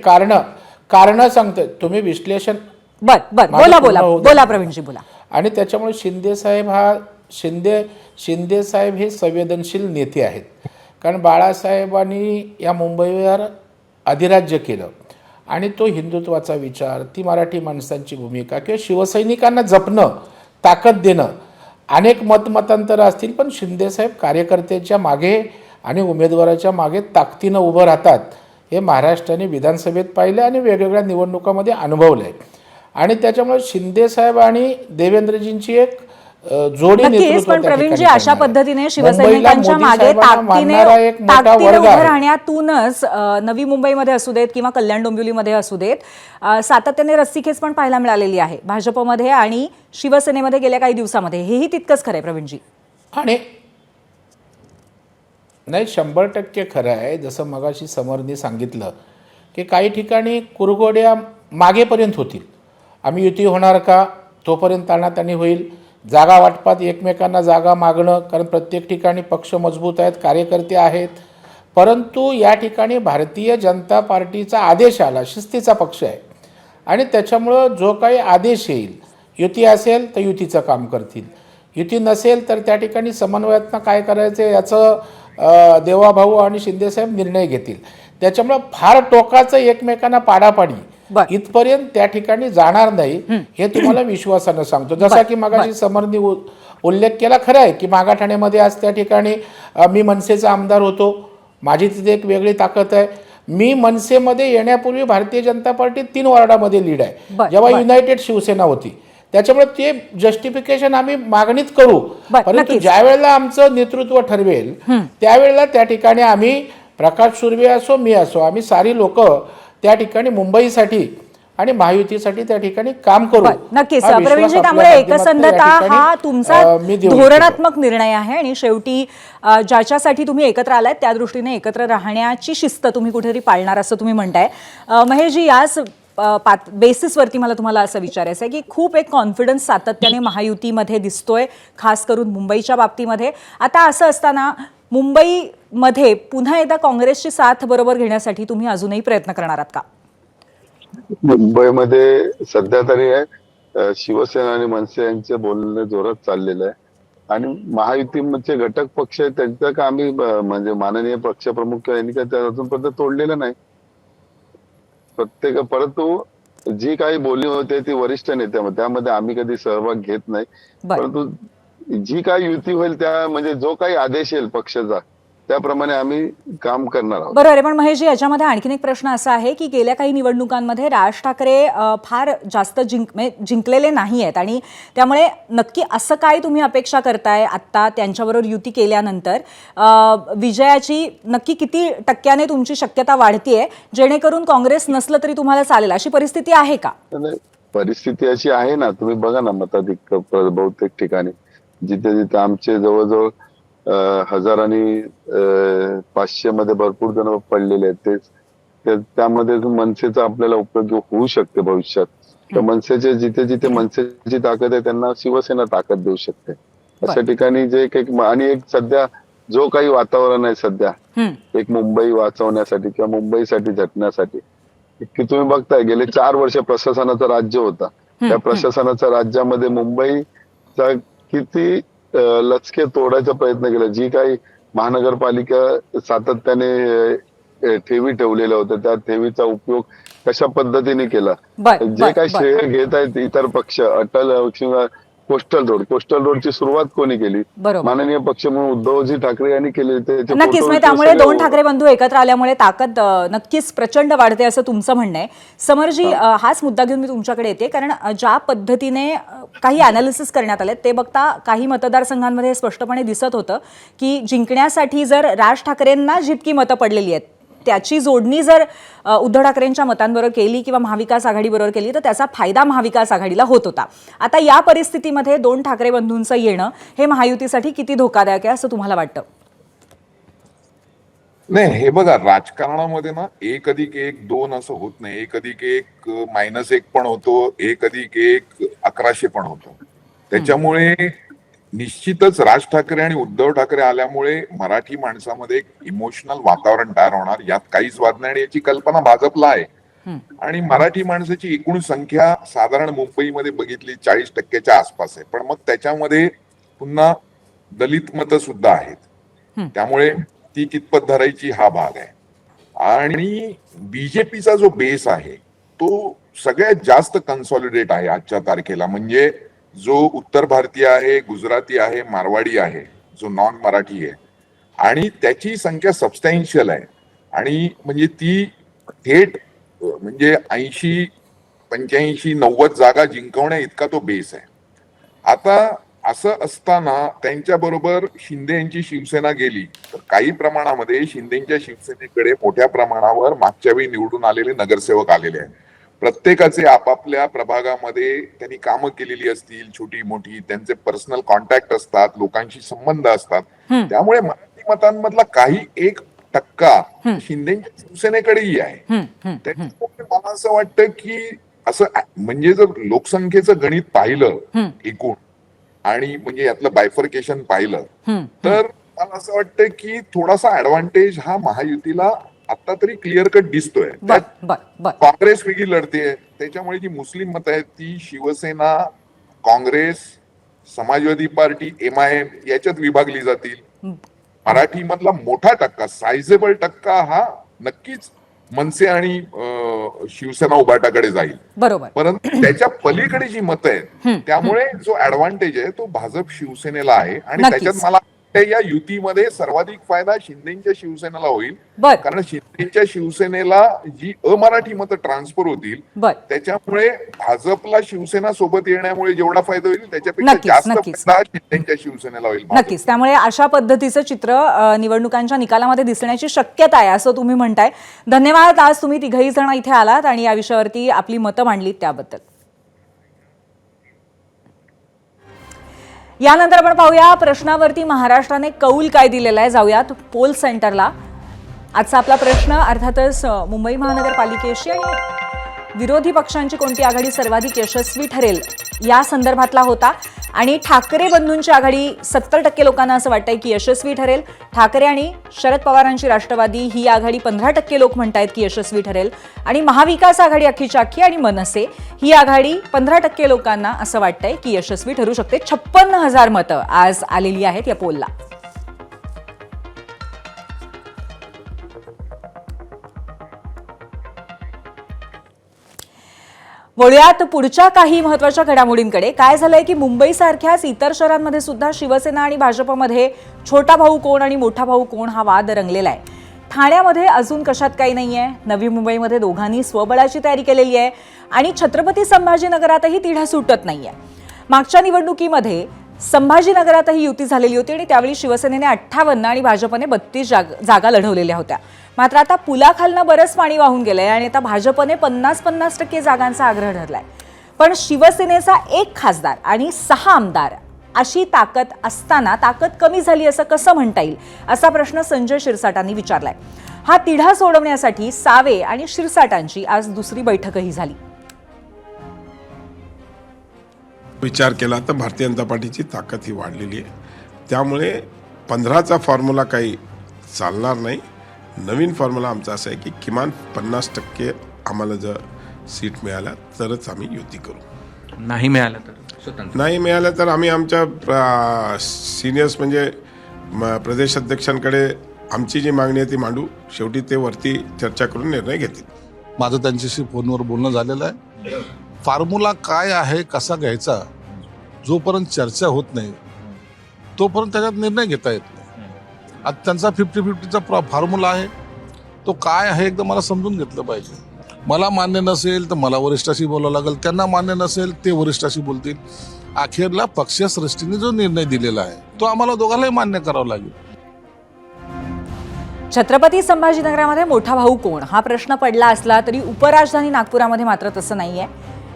कारण सांगतोय, तुम्ही विश्लेषण
बर
माझं
बोला
पूर्ण होऊ द्या.
बोला प्रवीणजी बोला.
आणि त्याच्यामुळे शिंदे साहेब हे संवेदनशील नेते आहेत. कारण बाळासाहेबांनी या मुंबईवर अधिराज्य केलं आणि तो हिंदुत्वाचा विचार, ती मराठी माणसांची भूमिका किंवा शिवसैनिकांना जपणं, ताकद देणं, अनेक मतमतांतर असतील, पण शिंदेसाहेब कार्यकर्त्याच्या मागे आणि उमेदवाराच्या मागे ताकदीनं उभं राहतात. हे महाराष्ट्राने विधानसभेत पाहिलं आणि वेगवेगळ्या निवडणुकामध्ये अनुभवलं आहे. आणि त्याच्यामुळे शिंदेसाहेब आणि देवेंद्रजींची एक जोडी
नक्कीच. पण प्रवीणजी, अशा पद्धतीने शिवसैनिकांच्या मागे ताकदीने
वर्ग
उभं
आहे.
राहण्यातूनच नवी मुंबईमध्ये असू देत किंवा कल्याण डोंबिवलीमध्ये असू देत, सातत्याने रस्सीखेच पण पाहायला मिळालेली आहे भाजपमध्ये आणि शिवसेनेमध्ये गेल्या काही दिवसामध्ये. हेही तितकंच खरं आहे प्रवीणजी.
आणि नाही, 100% खरं आहे. जसं मगाशी समरनी सांगितलं की काही ठिकाणी कुरघोड्या मागेपर्यंत होतील. आम्ही युती होणार का, तोपर्यंत ताणाताणी होईल. जागा वाटपात एकमेकांना जागा मागणं, कारण प्रत्येक ठिकाणी पक्ष मजबूत आहेत, कार्यकर्ते आहेत. परंतु या ठिकाणी भारतीय जनता पार्टीचा आदेश आला, शिस्तीचा पक्ष आहे आणि त्याच्यामुळं जो काही आदेश येईल, युती असेल तर युतीचं काम करतील, युती नसेल तर त्या ठिकाणी समन्वयातनं काय करायचं याचं देवाभाऊ आणि शिंदेसाहेब निर्णय घेतील. त्याच्यामुळं फार टोकाचं एकमेकांना पाडापाडी इथपर्यंत त्या ठिकाणी जाणार नाही, हे तुम्हाला विश्वासानं सांगतो. जसा की मगाशी समरनी उल्लेख केला, खरं आहे की मागाठाण्यामध्ये आज त्या ठिकाणी मी मनसेचा आमदार होतो, माझी तिथे एक वेगळी ताकद आहे. मी मनसेमध्ये येण्यापूर्वी भारतीय जनता पार्टी 3 वॉर्डामध्ये लीड आहे, जेव्हा युनायटेड शिवसेना होती. त्याच्यामुळे ते जस्टिफिकेशन आम्ही मागणीत करू, परंतु ज्या वेळेला आमचं नेतृत्व ठरवेल त्यावेळेला त्या ठिकाणी आम्ही, प्रकाश सुर्वे असो, मी असो, आम्ही सारी लोक त्या ठिकाणी मुंबईसाठी आणि महायुतीसाठी त्या ठिकाणी काम करू.
नक्कीच प्रवीणजी. त्यामुळे एकसंधता हा तुमचा धोरणात्मक निर्णय आहे आणि शेवटी ज्याच्यासाठी तुम्ही एकत्र आलात त्या दृष्टीने एकत्र राहण्याची शिस्त तुम्ही कुठेतरी पाळणार असं तुम्ही म्हणताय. महेशजी, याच बेसिसवरती मला तुम्हाला असं विचारायचं आहे की खूप एक कॉन्फिडन्स सातत्याने महायुतीमध्ये दिसतोय, खास करून मुंबईच्या बाबतीमध्ये. आता असं असताना मुंबईमध्ये पुन्हा एकदा काँग्रेसची साथ बरोबर घेण्यासाठी तुम्ही अजूनही प्रयत्न करणार आहात का?
मुंबईमध्ये सध्या तरी शिवसेना आणि मनसे यांचे बोलणं जोरात चाललेलं आहे आणि महायुतीचे घटक पक्ष आहेत त्यांचं का आम्ही म्हणजे माननीय पक्षप्रमुख यांनी काय अजूनपर्यंत तोडलेलं नाही. परंतु जी काही बोलणी होते ती वरिष्ठ नेत्यामध्ये, त्यामध्ये आम्ही कधी सहभाग घेत नाही. परंतु जी काही युती होईल त्या म्हणजे जो काही आदेश येईल पक्षाचा त्याप्रमाणे आम्ही काम करणार आहोत.
बरोबर आहे. पण महेशजी, याच्यामध्ये आणखीन एक प्रश्न असा आहे की गेल्या काही निवडणुकांमध्ये राज ठाकरे फार जास्त जिंकलेले नाही आहेत आणि त्यामुळे नक्की असं काय तुम्ही अपेक्षा करताय आत्ता त्यांच्याबरोबर युती केल्यानंतर? विजयाची नक्की किती टक्क्याने तुमची शक्यता वाढतीये जेणेकरून काँग्रेस नसलं तरी तुम्हाला चालेल, अशी परिस्थिती आहे का?
परिस्थिती अशी आहे ना, तुम्ही बघा ना, मताधिक्य बहुतेक ठिकाणी जिथे जिथे आमचे जवळजवळ 1000 आणि 500 मध्ये भरपूर जण पडलेले आहेत. त्यामध्ये मनसेचा आपल्याला उपयोग होऊ शकते भविष्यात. तर मनसेचे जिथे जिथे मनसेची ताकद आहे त्यांना शिवसेना ताकद देऊ शकते. अशा ठिकाणी जे आणि एक सध्या जो काही वातावरण आहे सध्या एक मुंबई वाचवण्यासाठी किंवा मुंबईसाठी झटण्यासाठी, की तुम्ही बघताय गेले 4 वर्ष प्रशासनाचं राज्य होता, त्या प्रशासनाच्या राज्यामध्ये मुंबईचा किती लचके तोडायचा प्रयत्न केला. जी काही महानगरपालिका सातत्याने ठेवी ठेवलेल्या होत्या त्या ठेवीचा उपयोग कशा पद्धतीने केला, जे काही श्रेय घेत आहेत इतर पक्ष, अटल किंवा कोस्टल रोडची सुरुवात कोणी केली? माननीय पक्ष म्हणून उद्धवजी ठाकरे यांनी केली.
नक्कीच. त्यामुळे 2 ठाकरे बंधू एकत्र आल्यामुळे ताकद नक्कीच प्रचंड वाढते असं तुमचं म्हणणं आहे. समरजी, हाच मुद्दा घेऊन मी तुमच्याकडे येते, कारण ज्या पद्धतीने काही अनालिसिस करण्यात आले ते बघता काही मतदारसंघांमध्ये स्पष्टपणे दिसत होतं की जिंकण्यासाठी जर राज ठाकरेंना जितकी मतं पडलेली आहेत त्याची जोडणी जर उद्धव ठाकरेंच्या मतांबरोबर केली किंवा महाविकास आघाडीबरोबर केली तर त्याचा फायदा महाविकास आघाडीला होत होता. आता या परिस्थितीमध्ये 2 ठाकरे बंधूंचं येणं हे महायुतीसाठी किती धोकादायक आहे असं तुम्हाला वाटतं?
नाही, हे बघा, राजकारणामध्ये ना 1+1=2 असं होत नाही. 1+1 -1 पण होतो, 1+1 1100 पण होतो. त्याच्यामुळे निश्चितच राज ठाकरे आणि उद्धव ठाकरे आल्यामुळे मराठी माणसामध्ये एक इमोशनल वातावरण तयार होणार, यात काहीच वाद नाही. आणि याची कल्पना भाजपला आहे. आणि मराठी माणसाची एकूण संख्या साधारण मुंबईमध्ये बघितली 40%च्या आसपास आहे. पण मग त्याच्यामध्ये पुन्हा दलित मतं सुद्धा आहेत. त्यामुळे ती कितपत धरायची हा भाग आहे. आणि बीजेपीचा जो बेस आहे तो सगळ्यात जास्त कन्सॉलिडेट आहे आजच्या तारखेला. म्हणजे जो उत्तर भारतीय आहे, गुजराती आहे, मारवाडी आहे, जो नॉन मराठी आहे, आणि त्याची संख्या सबस्टॅन्शियल आहे. आणि म्हणजे ती थेट म्हणजे 80, 85, 90 जागा जिंकवण्या इतका तो बेस आहे. आता असं असताना त्यांच्याबरोबर शिंदे यांची शिवसेना गेली तर काही प्रमाणामध्ये शिंदेच्या शिवसेनेकडे मोठ्या प्रमाणावर मागच्या वेळी निवडून आलेले नगरसेवक आलेले आहेत. प्रत्येकाचे आपापल्या प्रभागामध्ये त्यांनी कामं केलेली असतील, छोटी मोठी, त्यांचे पर्सनल कॉन्टॅक्ट असतात, लोकांशी संबंध असतात. त्यामुळे मराठी मतांमधला काही 1% शिंदेच्या शिवसेनेकडेही आहे. त्याच्यामुळे मला असं वाटतं की असं म्हणजे जर लोकसंख्येचं गणित पाहिलं एकूण आणि म्हणजे यातलं बायफर्केशन पाहिलं तर मला असं वाटतं की थोडासा ऍडव्हान्टेज हा महायुतीला आता तरी क्लिअर कट दिसतोय. काँग्रेस वेगळी लढते, त्याच्यामुळे जी मुस्लिम मतं आहेत ती शिवसेना, काँग्रेस, समाजवादी पार्टी, MIM याच्यात विभागली जातील. मराठी मधला मोठा टक्का, सायझेबल टक्का हा नक्कीच मनसे आणि शिवसेना उभाटाकडे जाईल.
बरोबर.
परंतु त्याच्या पलीकडे जी मतं आहेत त्यामुळे जो ऍडव्हान्टेज आहे तो भाजप शिवसेनेला आहे. आणि त्याच्यात मला या युतीमध्ये सर्वाधिक फायदा शिंदेच्या शिवसेनेला होईल. कारण शिंदेच्या शिवसेनेला जी अमराठी मतं ट्रान्सफर होतील त्याच्यामुळे भाजपला शिवसेना सोबत येण्यामुळे जेवढा फायदा होईल त्याच्यापेक्षा जास्त फायदा शिंदेच्या शिवसेनेला होईल.
नक्कीच. त्यामुळे अशा पद्धतीचं चित्र निवडणुकांच्या निकालामध्ये दिसण्याची शक्यता आहे असं तुम्ही म्हणताय. धन्यवाद, आज तुम्ही तिघही जण इथे आलात आणि या विषयावरती आपली मतं मांडलीत त्याबद्दल. यानंतर आपण पाहूया प्रश्नावरती महाराष्ट्राने कौल काय दिलेला आहे. जाऊयात पोल सेंटरला. आजचा आपला प्रश्न अर्थातच मुंबई महानगरपालिकेशी आणि विरोधी पक्षांची कोणती आघाडी सर्वाधिक यशस्वी ठरेल या संदर्भातला होता. आणि ठाकरे बंधूंची आघाडी 70% लोकांना असं वाटतंय की यशस्वी ठरेल. ठाकरे आणि शरद पवारांची राष्ट्रवादी ही आघाडी 15% लोक म्हणतायत की यशस्वी ठरेल. आणि महाविकास आघाडी अख्खीच्या अख्खी आणि मनसे ही आघाडी 15% लोकांना असं वाटतंय की यशस्वी ठरू शकते. 56,000 मतं आज आलेली आहेत या पोलला. वळूयात पुढच्या काही महत्त्वाच्या घडामोडींकडे. काय झालंय की मुंबईसारख्याच इतर शहरांमध्ये सुद्धा शिवसेना आणि भाजपमध्ये छोटा भाऊ कोण आणि मोठा भाऊ कोण हा वाद रंगलेला आहे. ठाण्यामध्ये अजून कशात काही नाहीये. नवी मुंबईमध्ये दोघांनी स्वबळाची तयारी केलेली आहे आणि छत्रपती संभाजीनगरातही तिढा सुटत नाहीये. मागच्या निवडणुकीमध्ये संभाजीनगरातही युती झालेली होती आणि त्यावेळी शिवसेनेने 58 आणि भाजपने 32 जागा लढवलेल्या होत्या. मात्र आता पुलाखालनं बरंच पाणी वाहून गेलंय आणि आता भाजपने 50% जागांचा आग्रह धरलाय. पण शिवसेनेचा 1 खासदार आणि 6 आमदार अशी ताकद असताना ताकद कमी झाली असं कसं म्हणता येईल असा प्रश्न संजय शिरसाटांनी विचारलाय. हा तिढा सोडवण्यासाठी सावे आणि शिरसाटांची आज दुसरी बैठकही झाली.
विचार केला तर भारतीय जनता पार्टीची ताकद ही वाढलेली आहे. त्यामुळे 15चा फॉर्म्युला काही चालणार नाही. नवीन फॉर्म्युला आमचा असा आहे की किमान 50% आम्हाला जर सीट मिळाल्या तरच आम्ही युती करू.
नाही मिळालं तर स्वतंत्र
नाही मिळालं तर आम्ही आमच्या सिनियर्स म्हणजे प्रदेश अध्यक्षांकडे आमची जी मागणी आहे ती मांडू. शेवटी ते वरती चर्चा करून निर्णय घेतील.
माझं त्यांच्याशी फोनवर बोलणं झालेलं आहे. फॉर्म्युला काय आहे, कसा घ्यायचा, जोपर्यंत चर्चा होत नाही तोपर्यंत त्याच्यात निर्णय घेता येत नाही. आता त्यांचा 50-50चा फॉर्म्युला आहे. तो काय आहे एकदम मला समजून घेतलं पाहिजे. मला मान्य नसेल तर मला वरिष्ठाशी बोलावं लागेल, त्यांना मान्य नसेल ते वरिष्ठाशी बोलतील. अखेरला पक्षश्रेष्ठीने जो निर्णय दिलेला आहे तो आम्हाला दोघांनाही मान्य करावा लागेल.
छत्रपती संभाजीनगरामध्ये मोठा भाऊ कोण हा प्रश्न पडला असला तरी उपराजधानी नागपुरामध्ये मात्र तसं नाहीये.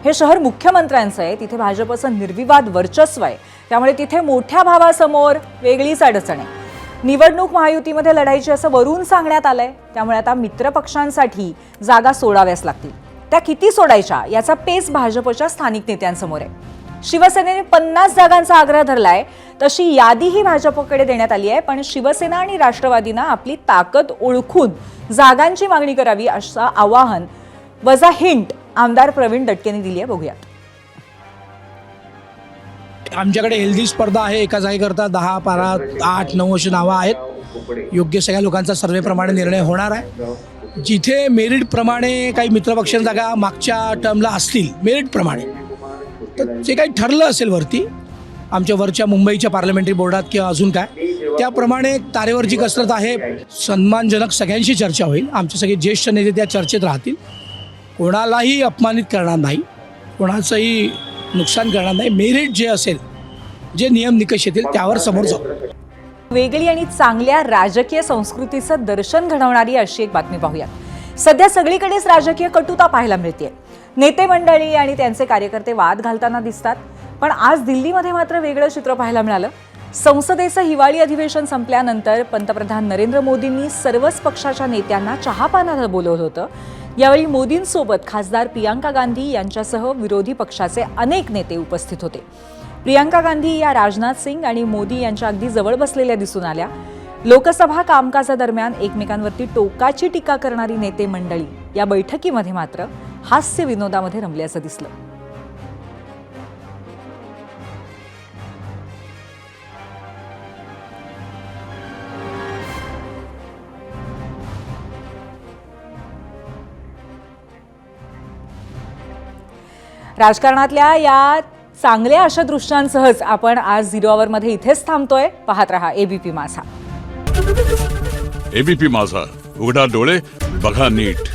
हे शहर मुख्यमंत्र्यांचं आहे. तिथे भाजपचं निर्विवाद वर्चस्व आहे. त्यामुळे तिथे मोठ्या भावासमोर वेगळीच अडचण आहे. निवडणूक महायुतीमध्ये लढायची असं वरून सांगण्यात आलंय. त्यामुळे आता मित्रपक्षांसाठी जागा सोडाव्याच लागतील. त्या किती सोडायच्या याचा पेच भाजपच्या स्थानिक नेत्यांसमोर आहे. शिवसेनेने 50 जागांचा आग्रह धरलाय, तशी यादीही भाजपकडे देण्यात आली आहे. पण शिवसेना आणि राष्ट्रवादीनं आपली ताकद ओळखून जागांची मागणी करावी असं आवाहन वजा हिंट आमदार प्रवीण दटकेंनी दिली आहे. बघूयात.
आमच्याकडे हेल्दी स्पर्धा आहे. एका जागेकरता 10, 12, 8, 9 अशी नावं आहेत. योग्य सगळ्या लोकांचा सर्वेप्रमाणे निर्णय होणार आहे. जिथे मेरिटप्रमाणे काही मित्रपक्षांच्या जागा मागच्या टर्मला असतील मेरिटप्रमाणे, तर जे काही ठरलं असेल वरती आमच्या वरच्या मुंबईच्या पार्लमेंटरी बोर्डात किंवा अजून काय, त्याप्रमाणे तारेवरची कसरत आहे. सन्मानजनक सगळ्यांशी चर्चा होईल. आमचे सगळे ज्येष्ठ नेते त्या चर्चेत राहतील. कोणालाही अपमानित करणार नाही, कोणाचंही नुकसान करणार नाही. मेरिट जे असेल, जे नियम निकष येतील त्यावर समोर जाऊ.
वेगळी आणि चांगल्या राजकीय संस्कृतीचं दर्शन घडवणारी अशी एक बातमी पाहूयात. सध्या सगळीकडेच राजकीय कटुता पाहायला मिळते. नेते मंडळी आणि त्यांचे कार्यकर्ते वाद घालताना दिसतात. पण आज दिल्लीमध्ये मात्र वेगळं चित्र पाहायला मिळालं. संसदेचं हिवाळी अधिवेशन संपल्यानंतर पंतप्रधान नरेंद्र मोदींनी सर्वच पक्षाच्या नेत्यांना चहापानाला बोलवलं होतं. यावेळी मोदींसोबत खासदार प्रियांका गांधी यांच्यासह विरोधी पक्षाचे अनेक नेते उपस्थित होते. प्रियांका गांधी या राजनाथ सिंग आणि मोदी यांच्या अगदी जवळ बसलेल्या दिसून आल्या. लोकसभा कामकाजादरम्यान एकमेकांवरती टोकाची टीका करणारी नेते मंडळी या बैठकीमध्ये मात्र हास्य विनोदामध्ये रमल्याचं दिसलं. राजकारणातल्या या चांगल्या अशा दृश्यांसहच आपण आज 0 आवरमध्ये इथेच थांबतोय. पाहत रहा एबीपी माझा.
एबीपी माझा, उघडा डोळे बघा नीट.